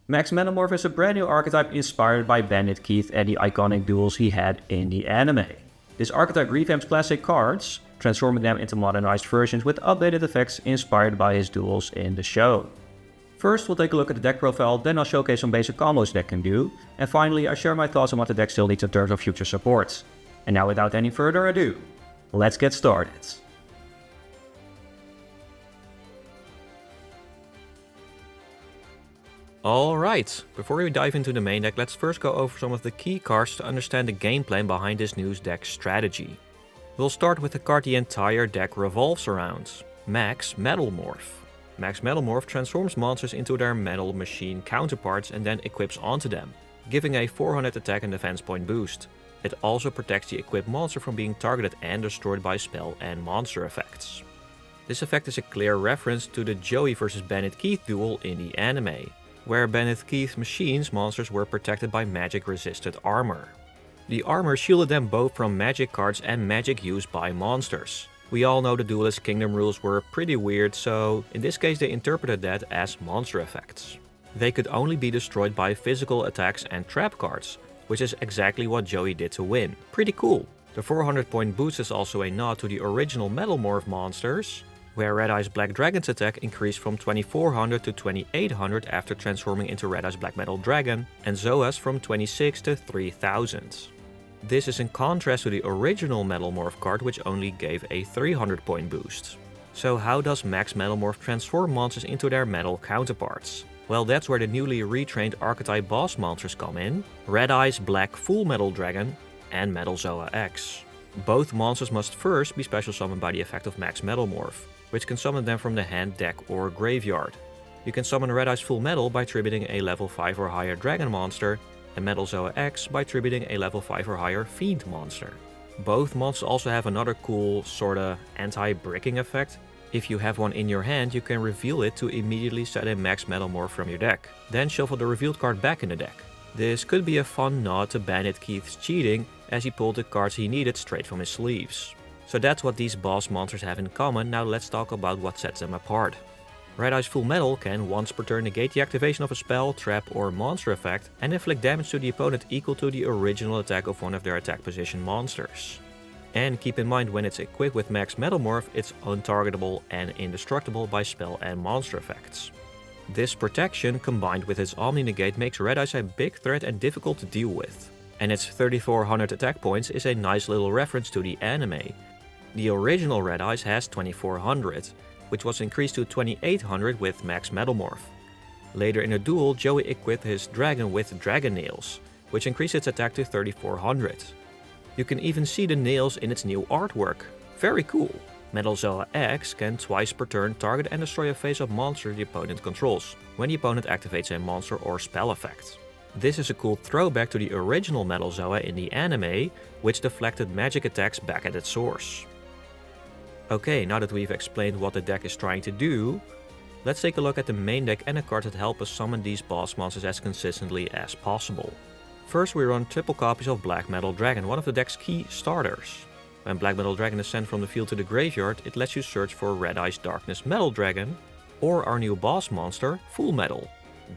Max Metalmorph is a brand new archetype inspired by Bandit Keith and the iconic duels he had in the anime. This archetype revamps classic cards, transforming them into modernized versions with updated effects inspired by his duels in the show. First, we'll take a look at the deck profile, then I'll showcase some basic combos the deck can do, and finally I share my thoughts on what the deck still needs in terms of future supports. And now without any further ado, let's get started. Alright, before we dive into the main deck, let's first go over some of the key cards to understand the game plan behind this new deck strategy. We'll start with the card the entire deck revolves around, Max Metalmorph. Max Metalmorph transforms monsters into their metal machine counterparts and then equips onto them, giving a 400 attack and defense point boost. It also protects the equipped monster from being targeted and destroyed by spell and monster effects. This effect is a clear reference to the Joey vs Bandit Keith duel in the anime, where Bandit Keith's machines monsters were protected by magic-resisted armor. The armor shielded them both from magic cards and magic used by monsters. We all know the Duelist Kingdom rules were pretty weird, so in this case they interpreted that as monster effects. They could only be destroyed by physical attacks and trap cards, which is exactly what Joey did to win. Pretty cool. The 400 point boost is also a nod to the original Metalmorph monsters, where Red Eye's Black Dragon's attack increased from 2400 to 2800 after transforming into Red Eye's Black Metal Dragon, and Zoa's from 26 to 3000. This is in contrast to the original Metalmorph card, which only gave a 300 point boost. So how does Max Metalmorph transform monsters into their metal counterparts? Well, that's where the newly retrained Archetype boss monsters come in, Red Eye's Black Full Metal Dragon and Metal Zoa X. Both monsters must first be special summoned by the effect of Max Metalmorph, which can summon them from the hand, deck or graveyard. You can summon Red Eye's Full Metal by tributing a level 5 or higher dragon monster, and Metal Zoa X by tributing a level 5 or higher fiend monster. Both monsters also have another cool sorta anti-bricking effect. If you have one in your hand, you can reveal it to immediately set a Max Metalmorph from your deck, then shuffle the revealed card back in the deck. This could be a fun nod to Bandit Keith's cheating, as he pulled the cards he needed straight from his sleeves. So that's what these boss monsters have in common. Now let's talk about what sets them apart. Red Eye's Full Metal can once per turn negate the activation of a spell, trap or monster effect and inflict damage to the opponent equal to the original attack of one of their attack position monsters. And keep in mind, when it's equipped with Max Metalmorph, it's untargetable and indestructible by spell and monster effects. This protection, combined with its Omni Negate, makes Red Eyes a big threat and difficult to deal with. And its 3400 attack points is a nice little reference to the anime. The original Red Eyes has 2400, which was increased to 2800 with Max Metalmorph. Later in the duel, Joey equipped his dragon with Dragon Nails, which increased its attack to 3400. You can even see the nails in its new artwork. Very cool. Metal Zoa X can twice per turn target and destroy a face-up monster the opponent controls, when the opponent activates a monster or spell effect. This is a cool throwback to the original Metal Zoa in the anime, which deflected magic attacks back at its source. Okay, now that we've explained what the deck is trying to do, let's take a look at the main deck and the cards that help us summon these boss monsters as consistently as possible. First, we run triple copies of Black Metal Dragon, one of the deck's key starters. When Black Metal Dragon is sent from the field to the graveyard, it lets you search for Red Eye's Darkness Metal Dragon, or our new boss monster, Full Metal.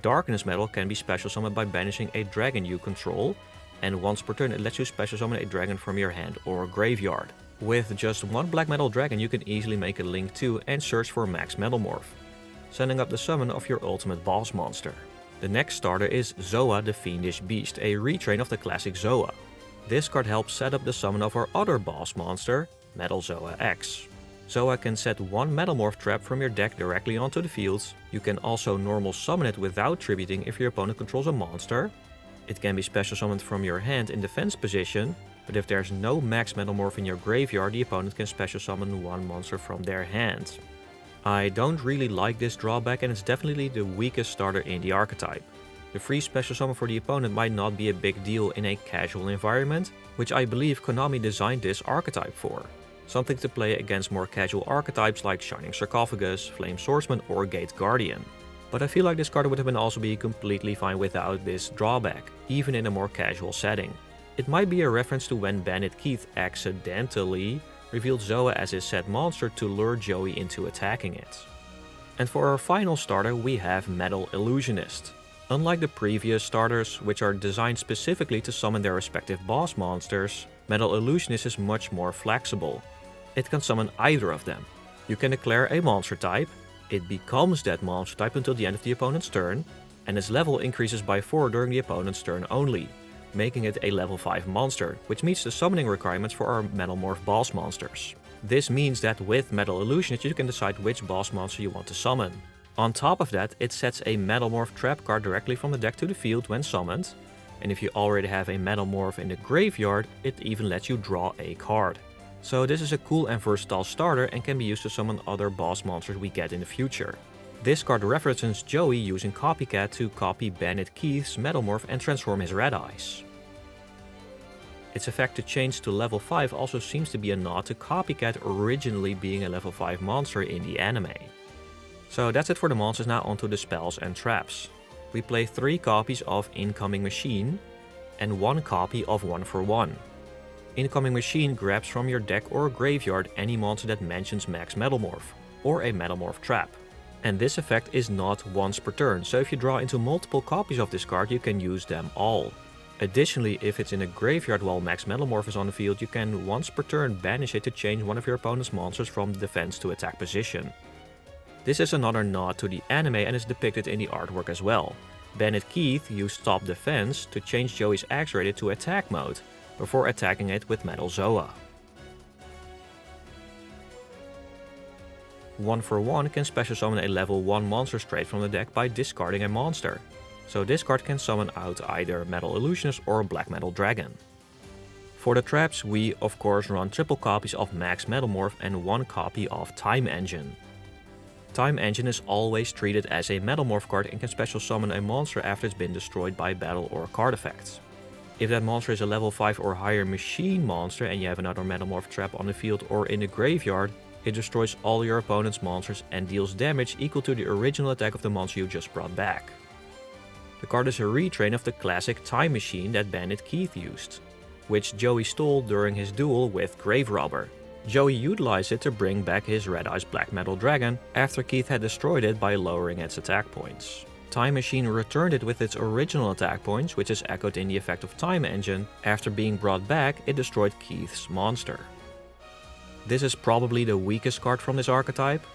Darkness Metal can be special summoned by banishing a dragon you control, and once per turn it lets you special summon a dragon from your hand or graveyard. With just one Black Metal Dragon, you can easily make a Link 2 and search for Max Metalmorph, sending up the summon of your ultimate boss monster. The next starter is Zoa the Fiendish Beast, a retrain of the classic Zoa. This card helps set up the summon of our other boss monster, Metal Zoa X. Zoa can set one Metalmorph trap from your deck directly onto the field. You can also normal summon it without tributing if your opponent controls a monster. It can be special summoned from your hand in defense position, but if there's no Max Metalmorph in your graveyard, the opponent can special summon one monster from their hand. I don't really like this drawback, and it's definitely the weakest starter in the archetype. The free special summon for the opponent might not be a big deal in a casual environment, which I believe Konami designed this archetype for. Something to play against more casual archetypes like Shining Sarcophagus, Flame Swordsman or Gate Guardian. But I feel like this card would have been also be completely fine without this drawback, even in a more casual setting. It might be a reference to when Bandit Keith accidentally revealed Zoa as his set monster to lure Joey into attacking it. And for our final starter we have Metal Illusionist. Unlike the previous starters, which are designed specifically to summon their respective boss monsters, Metal Illusionist is much more flexible. It can summon either of them. You can declare a monster type, it becomes that monster type until the end of the opponent's turn, and its level increases by 4 during the opponent's turn only, making it a level 5 monster, which meets the summoning requirements for our Metalmorph boss monsters. This means that with Metal Illusionist you can decide which boss monster you want to summon. On top of that, it sets a Metalmorph trap card directly from the deck to the field when summoned, and if you already have a Metalmorph in the graveyard, it even lets you draw a card. So this is a cool and versatile starter and can be used to summon other boss monsters we get in the future. This card references Joey using Copycat to copy Bandit Keith's Metalmorph and transform his red eyes. Its effect to change to level 5 also seems to be a nod to Copycat originally being a level 5 monster in the anime. So that's it for the monsters, now onto the spells and traps. We play 3 copies of Incoming Machine and 1 copy of 1-for-1. Incoming Machine grabs from your deck or graveyard any monster that mentions Max Metalmorph, or a Metalmorph trap. And this effect is not once per turn, so if you draw into multiple copies of this card you can use them all. Additionally, if it's in a graveyard while Max Metalmorph is on the field, you can once per turn banish it to change one of your opponent's monsters from defense to attack position. This is another nod to the anime and is depicted in the artwork as well. Bandit Keith used Stop Defense to change Joey's X-rated to attack mode, before attacking it with Metal Zoa. 1-for-1 can special summon a level 1 monster straight from the deck by discarding a monster. So this card can summon out either Metal Illusionist or Black Metal Dragon. For the traps, we of course run triple copies of Max Metalmorph and 1 copy of Time Engine. Time Engine is always treated as a Metalmorph card and can special summon a monster after it's been destroyed by battle or card effects. If that monster is a level 5 or higher machine monster and you have another Metalmorph trap on the field or in the graveyard, it destroys all your opponent's monsters and deals damage equal to the original attack of the monster you just brought back. The card is a retrain of the classic Time Machine that Bandit Keith used, which Joey stole during his duel with Grave Robber. Joey utilized it to bring back his Red Eyes Black Metal Dragon after Keith had destroyed it by lowering its attack points. Time Machine returned it with its original attack points, which is echoed in the effect of Time Engine. After being brought back, it destroyed Keith's monster. This is probably the weakest card from this archetype,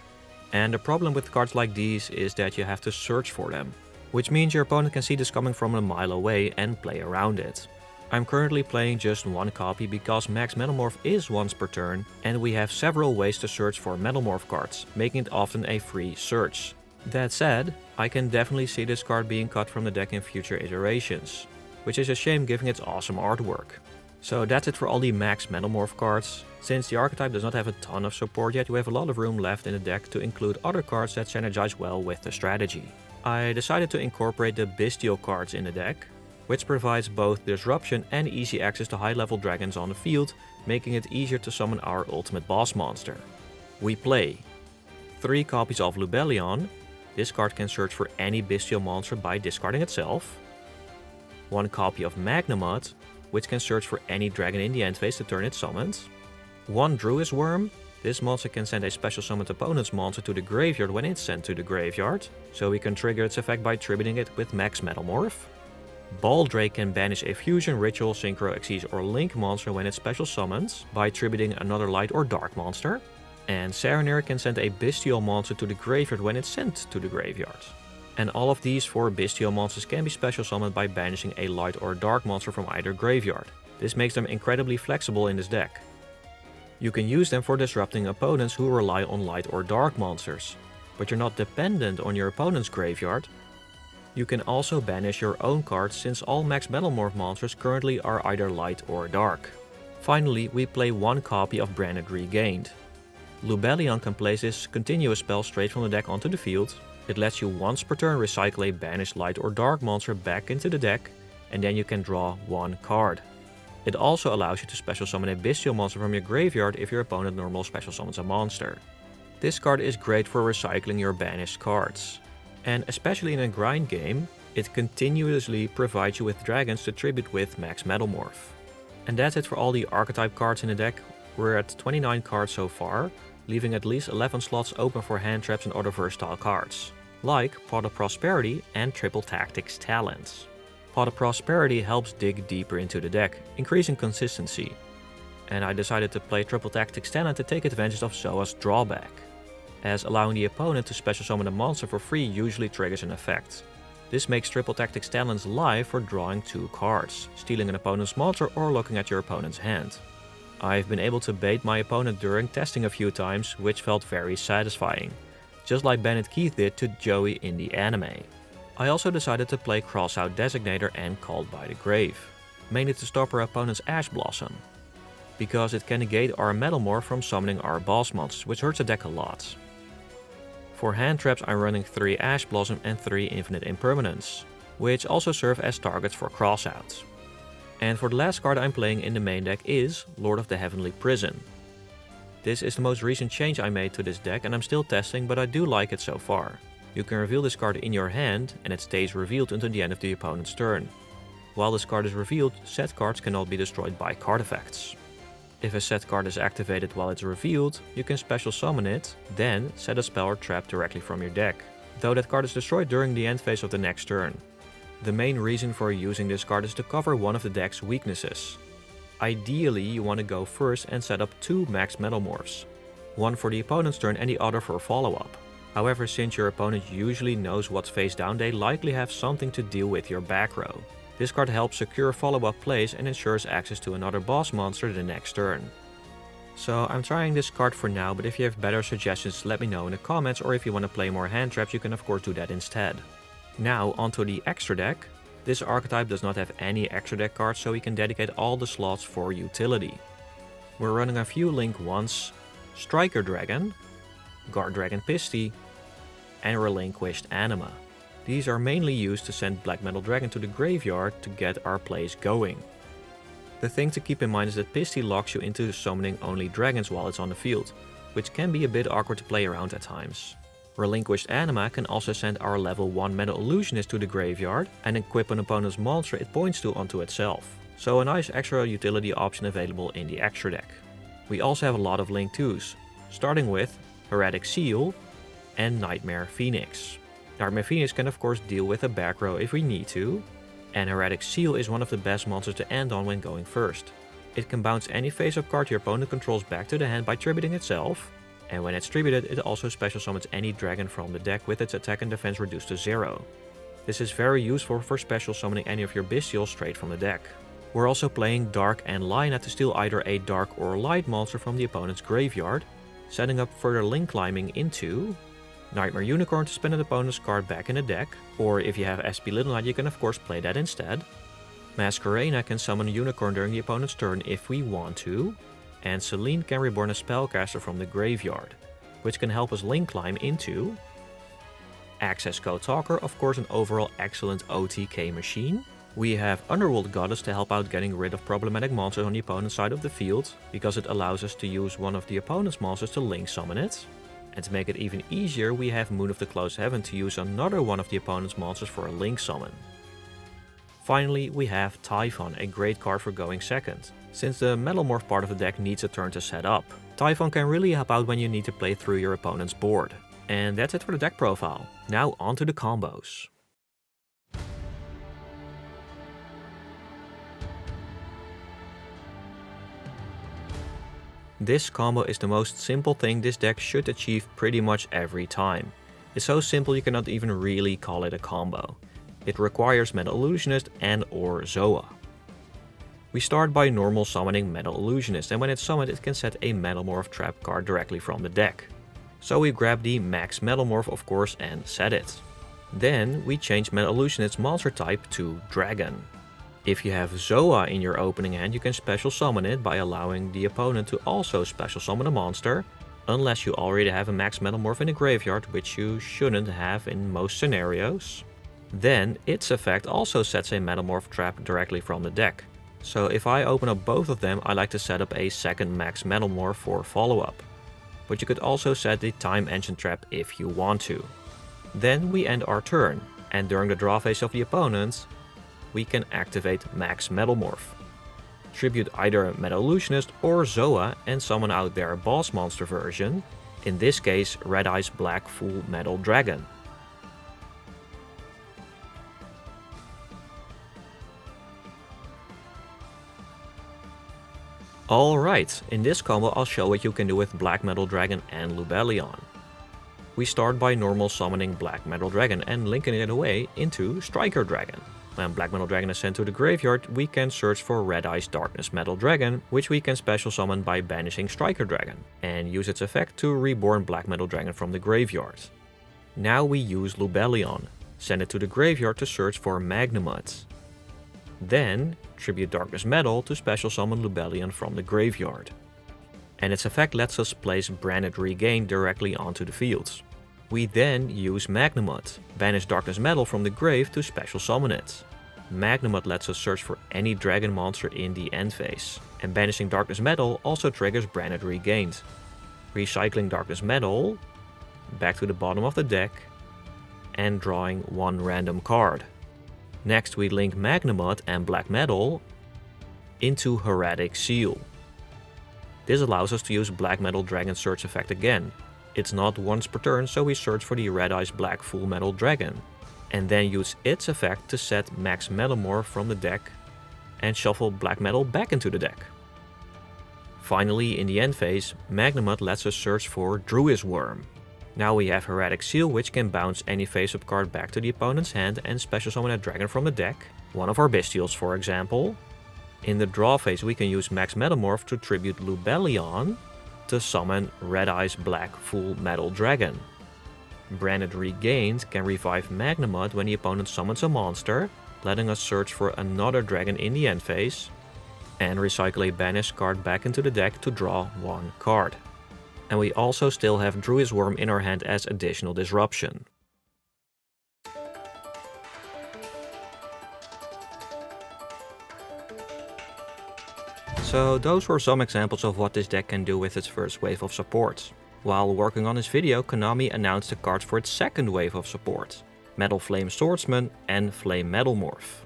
and the problem with cards like these is that you have to search for them, which means your opponent can see this coming from a mile away and play around it. I'm currently playing just 1 copy because Max Metalmorph is once per turn, and we have several ways to search for Metalmorph cards, making it often a free search. That said, I can definitely see this card being cut from the deck in future iterations, which is a shame given its awesome artwork. So that's it for all the Max Metalmorph cards. Since the archetype does not have a ton of support yet, we have a lot of room left in the deck to include other cards that synergize well with the strategy. I decided to incorporate the Bestial cards in the deck, which provides both disruption and easy access to high-level dragons on the field, making it easier to summon our ultimate boss monster. We play 3 copies of Lubellion. This card can search for any bestial monster by discarding itself. 1 copy of Magnamut, which can search for any dragon in the end phase to turn it summoned. 1 Druis Worm. This monster can send a special summoned opponent's monster to the graveyard when it's sent to the graveyard, so we can trigger its effect by tributing it with Max Metalmorph. Baldrake can banish a fusion, ritual, synchro, exceed or link monster when it's special summoned by tributing another light or dark monster. And Sarenir can send a bestial monster to the graveyard when it's sent to the graveyard. And all of these 4 bestial monsters can be special summoned by banishing a light or dark monster from either graveyard. This makes them incredibly flexible in this deck. You can use them for disrupting opponents who rely on light or dark monsters, but you're not dependent on your opponent's graveyard. You can also banish your own cards since all Max Metalmorph monsters currently are either light or dark. Finally, we play 1 copy of Branded Regained. Lubellion can place this continuous spell straight from the deck onto the field. It lets you once per turn recycle a banished light or dark monster back into the deck, and then you can draw 1 card. It also allows you to special summon a bestial monster from your graveyard if your opponent normally special summons a monster. This card is great for recycling your banished cards. And especially in a grind game, it continuously provides you with dragons to tribute with Max Metalmorph. And that's it for all the archetype cards in the deck. We're at 29 cards so far, leaving at least 11 slots open for hand traps and other versatile cards. like Pot of Prosperity and Triple Tactics Talents. Pot of Prosperity helps dig deeper into the deck, increasing consistency. And I decided to play Triple Tactics Talent to take advantage of Zoa's drawback, as allowing the opponent to special summon a monster for free usually triggers an effect. This makes Triple Tactics Talents live for drawing 2 cards, stealing an opponent's monster or looking at your opponent's hand. I've been able to bait my opponent during testing a few times, which felt very satisfying, just like Bandit Keith did to Joey in the anime. I also decided to play Crossout Designator and Called by the Grave, mainly to stop our opponent's Ash Blossom, because it can negate our Metalmorph from summoning our boss monsters, which hurts the deck a lot. For hand traps I'm running 3 Ash Blossom and 3 Infinite Impermanence, which also serve as targets for crossouts. And for the last card I'm playing in the main deck is Lord of the Heavenly Prison. This is the most recent change I made to this deck and I'm still testing, but I do like it so far. You can reveal this card in your hand and it stays revealed until the end of the opponent's turn. While this card is revealed, set cards cannot be destroyed by card effects. If a set card is activated while it's revealed, you can special summon it, then set a spell or trap directly from your deck, though that card is destroyed during the end phase of the next turn. The main reason for using this card is to cover one of the deck's weaknesses. Ideally, you want to go first and set up 2 Max Metalmorphs, one for the opponent's turn and the other for follow-up. However, since your opponent usually knows what's face down, they likely have something to deal with your back row. This card helps secure follow-up plays and ensures access to another boss monster the next turn. So I'm trying this card for now, but if you have better suggestions let me know in the comments, or if you want to play more hand traps you can of course do that instead. Now onto the extra deck. This archetype does not have any extra deck cards, so we can dedicate all the slots for utility. We're running a few Link 1s, Striker Dragon, Guard Dragon Pisty, and Relinquished Anima. These are mainly used to send Black Metal Dragon to the graveyard to get our plays going. The thing to keep in mind is that Pisty locks you into summoning only dragons while it's on the field, which can be a bit awkward to play around at times. Relinquished Anima can also send our level 1 Metal Illusionist to the graveyard and equip an opponent's monster it points to onto itself. So a nice extra utility option available in the extra deck. We also have a lot of Link 2s, starting with Heretic Seal and Nightmare Phoenix. Nightmare Phoenix can of course deal with a back row if we need to, and Heretic Seal is one of the best monsters to end on when going first. It can bounce any face-up card your opponent controls back to the hand by tributing itself, and when it's tributed it also special summons any dragon from the deck with its attack and defense reduced to 0. This is very useful for special summoning any of your bestials straight from the deck. We're also playing Dark and Lina to steal either a dark or light monster from the opponent's graveyard, setting up further link climbing into Nightmare Unicorn to spin an opponent's card back in the deck, or if you have SP Little Knight you can of course play that instead. Masquerena can summon a unicorn during the opponent's turn if we want to, and Celine can reborn a spellcaster from the graveyard, which can help us link climb into Access Code Talker, of course an overall excellent OTK machine. We have Underworld Goddess to help out getting rid of problematic monsters on the opponent's side of the field, because it allows us to use one of the opponent's monsters to link summon it. And to make it even easier, we have Moon of the Closed Heaven to use another one of the opponent's monsters for a link summon. Finally, we have Typhon, a great card for going second, since the Metalmorph part of the deck needs a turn to set up. Typhon can really help out when you need to play through your opponent's board. And that's it for the deck profile. Now onto the combos. This combo is the most simple thing this deck should achieve pretty much every time. It's so simple you cannot even really call it a combo. It requires Metal Illusionist and or Zoa. We start by normal summoning Metal Illusionist, and when it's summoned it can set a Metalmorph trap card directly from the deck. So we grab the Max Metalmorph of course and set it. Then we change Metal Illusionist's monster type to Dragon. If you have Zoa in your opening hand, you can special summon it by allowing the opponent to also special summon a monster, unless you already have a Max Metalmorph in the graveyard, which you shouldn't have in most scenarios. Then its effect also sets a Metalmorph trap directly from the deck. So if I open up both of them, I like to set up a second Max Metalmorph for follow-up. But you could also set the Time Engine trap if you want to. Then we end our turn, and during the draw phase of the opponent, we can activate Max Metalmorph. Tribute either Metal Illusionist or Zoa and summon out their boss monster version, in this case Red Eyes Black Full Metal Dragon. Alright, in this combo I'll show what you can do with Black Metal Dragon and Lubellion. We start by normal summoning Black Metal Dragon and linking it away into Striker Dragon. When Black Metal Dragon is sent to the graveyard, we can search for Red Eyes Darkness Metal Dragon, which we can special summon by banishing Striker Dragon, and use its effect to reborn Black Metal Dragon from the graveyard. Now we use Lubellion, send it to the graveyard to search for Magnamut. Then, tribute Darkness Metal to special summon Lubellion from the graveyard. And its effect lets us place Branded Regain directly onto the field. We then use Magnamut, banish Darkness Metal from the grave to special summon it. Magnamut lets us search for any dragon monster in the end phase, and banishing Darkness Metal also triggers Branded Regained. Recycling Darkness Metal back to the bottom of the deck and drawing one random card. Next we link Magnamut and Black Metal into Heretic Seal. This allows us to use Black Metal Dragon search effect again. It's not once per turn, so we search for the Red Eyes Black Full Metal Dragon, and then use its effect to set Max Metalmorph from the deck and shuffle Black Metal back into the deck. Finally, in the end phase, Magnamut lets us search for Druid's Worm. Now we have Heretic Seal, which can bounce any face-up card back to the opponent's hand and special summon a dragon from the deck, one of our Bestials for example. In the draw phase we can use Max Metalmorph to tribute Lubellion to summon Red Eyes Black Full Metal Dragon. Branded Regained can revive Magnamut when the opponent summons a monster, letting us search for another dragon in the end phase, and recycle a banished card back into the deck to draw one card. And we also still have Druid's Worm in our hand as additional disruption. So those were some examples of what this deck can do with its first wave of support. While working on this video, Konami announced the cards for its second wave of support: Metal Flame Swordsman and Flame Metalmorph.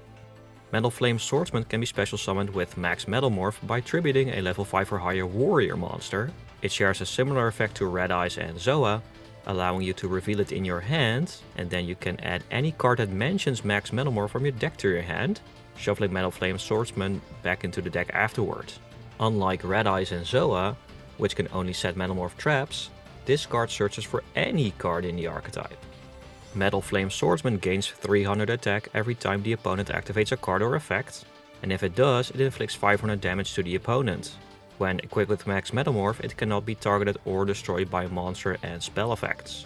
Metal Flame Swordsman can be special summoned with Max Metalmorph by tributing a level 5 or higher warrior monster. It shares a similar effect to Red Eyes and Zoa, allowing you to reveal it in your hand, and then you can add any card that mentions Max Metalmorph from your deck to your hand, shuffling Metal Flame Swordsman back into the deck afterward. Unlike Red Eyes and Zoa, which can only set Metalmorph traps, this card searches for any card in the archetype. Metal Flame Swordsman gains 300 attack every time the opponent activates a card or effect, and if it does, it inflicts 500 damage to the opponent. When equipped with Max Metalmorph, it cannot be targeted or destroyed by monster and spell effects.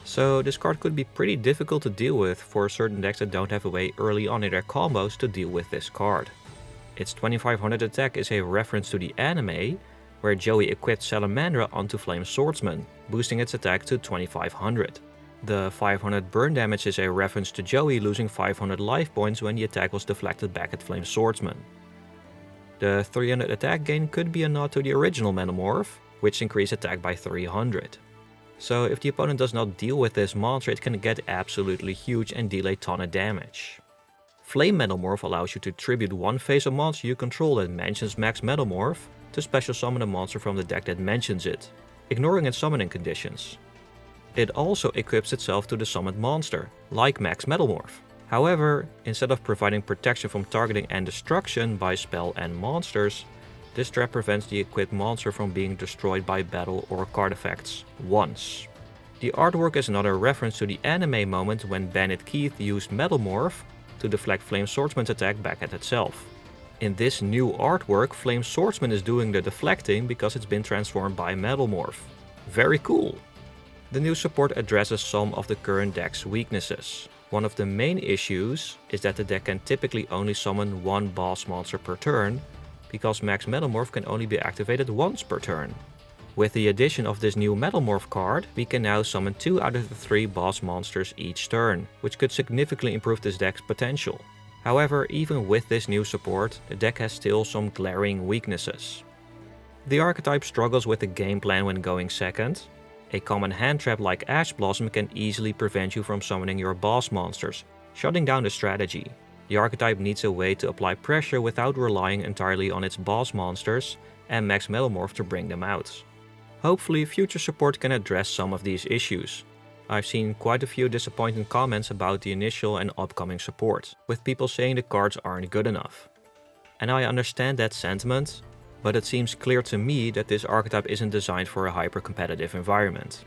So this card could be pretty difficult to deal with for certain decks that don't have a way early on in their combos to deal with this card. Its 2500 attack is a reference to the anime, where Joey equipped Salamandra onto Flame Swordsman, boosting its attack to 2500. The 500 burn damage is a reference to Joey losing 500 life points when the attack was deflected back at Flame Swordsman. The 300 attack gain could be a nod to the original Metalmorph, which increased attack by 300. So if the opponent does not deal with this monster, it can get absolutely huge and deal a ton of damage. Flame Metalmorph allows you to tribute one face-up monster you control that mentions Max Metalmorph to special summon a monster from the deck that mentions it, ignoring its summoning conditions. It also equips itself to the summoned monster, like Max Metalmorph. However, instead of providing protection from targeting and destruction by spell and monsters, this trap prevents the equipped monster from being destroyed by battle or card effects once. The artwork is another reference to the anime moment when Bandit Keith used Metalmorph to deflect Flame Swordsman's attack back at itself. In this new artwork, Flame Swordsman is doing the deflecting because it's been transformed by Metalmorph. Very cool! The new support addresses some of the current deck's weaknesses. One of the main issues is that the deck can typically only summon one boss monster per turn, because Max Metalmorph can only be activated once per turn. With the addition of this new Metalmorph card, we can now summon 2 out of the 3 boss monsters each turn, which could significantly improve this deck's potential. However, even with this new support, the deck has still some glaring weaknesses. The archetype struggles with the game plan when going second. A common hand trap like Ash Blossom can easily prevent you from summoning your boss monsters, shutting down the strategy. The archetype needs a way to apply pressure without relying entirely on its boss monsters and Max Metalmorph to bring them out. Hopefully future support can address some of these issues. I've seen quite a few disappointing comments about the initial and upcoming support, with people saying the cards aren't good enough. And I understand that sentiment, but it seems clear to me that this archetype isn't designed for a hyper-competitive environment.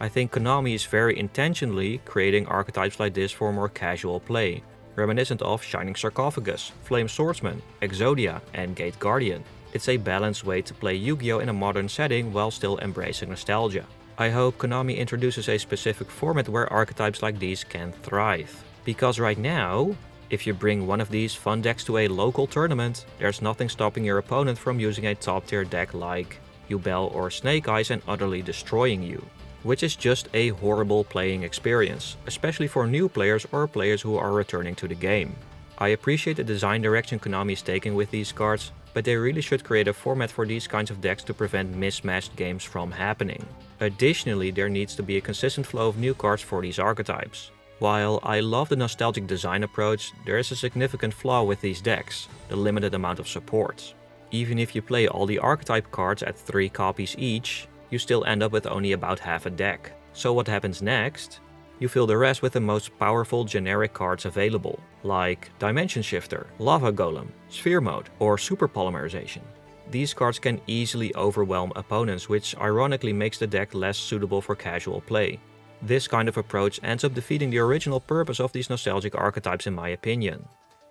I think Konami is very intentionally creating archetypes like this for more casual play, reminiscent of Shining Sarcophagus, Flame Swordsman, Exodia, and Gate Guardian. It's a balanced way to play Yu-Gi-Oh! In a modern setting while still embracing nostalgia. I hope Konami introduces a specific format where archetypes like these can thrive. Because right now, if you bring one of these fun decks to a local tournament, there's nothing stopping your opponent from using a top tier deck like Yubel or Snake Eyes and utterly destroying you. Which is just a horrible playing experience, especially for new players or players who are returning to the game. I appreciate the design direction Konami is taking with these cards, but they really should create a format for these kinds of decks to prevent mismatched games from happening. Additionally, there needs to be a consistent flow of new cards for these archetypes. While I love the nostalgic design approach, there is a significant flaw with these decks, the limited amount of support. Even if you play all the archetype cards at 3 copies each, you still end up with only about half a deck. So what happens next? You fill the rest with the most powerful generic cards available, like Dimension Shifter, Lava Golem, Sphere Mode, or Super Polymerization. These cards can easily overwhelm opponents, which ironically makes the deck less suitable for casual play. This kind of approach ends up defeating the original purpose of these nostalgic archetypes in my opinion.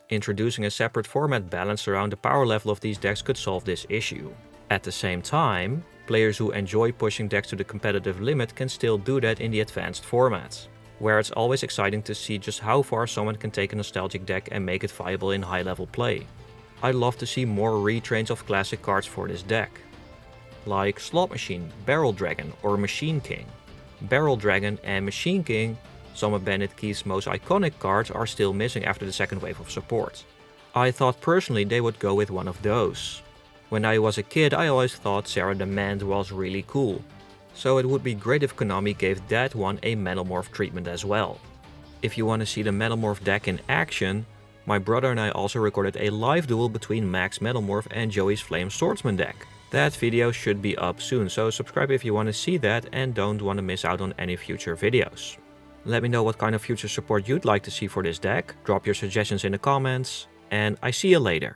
Introducing a separate format balanced around the power level of these decks could solve this issue. At the same time, players who enjoy pushing decks to the competitive limit can still do that in the advanced formats, where it's always exciting to see just how far someone can take a nostalgic deck and make it viable in high-level play. I'd love to see more retrains of classic cards for this deck, like Slot Machine, Barrel Dragon, or Machine King. Barrel Dragon and Machine King, some of Bandit Keith's most iconic cards, are still missing after the second wave of support. I thought personally they would go with one of those. When I was a kid, I always thought Sarah the Mand was really cool, so it would be great if Konami gave that one a Metalmorph treatment as well. If you want to see the Metalmorph deck in action, my brother and I also recorded a live duel between Max Metalmorph and Joey's Flame Swordsman deck. That video should be up soon, so subscribe if you want to see that and don't want to miss out on any future videos. Let me know what kind of future support you'd like to see for this deck, drop your suggestions in the comments, and I see you later.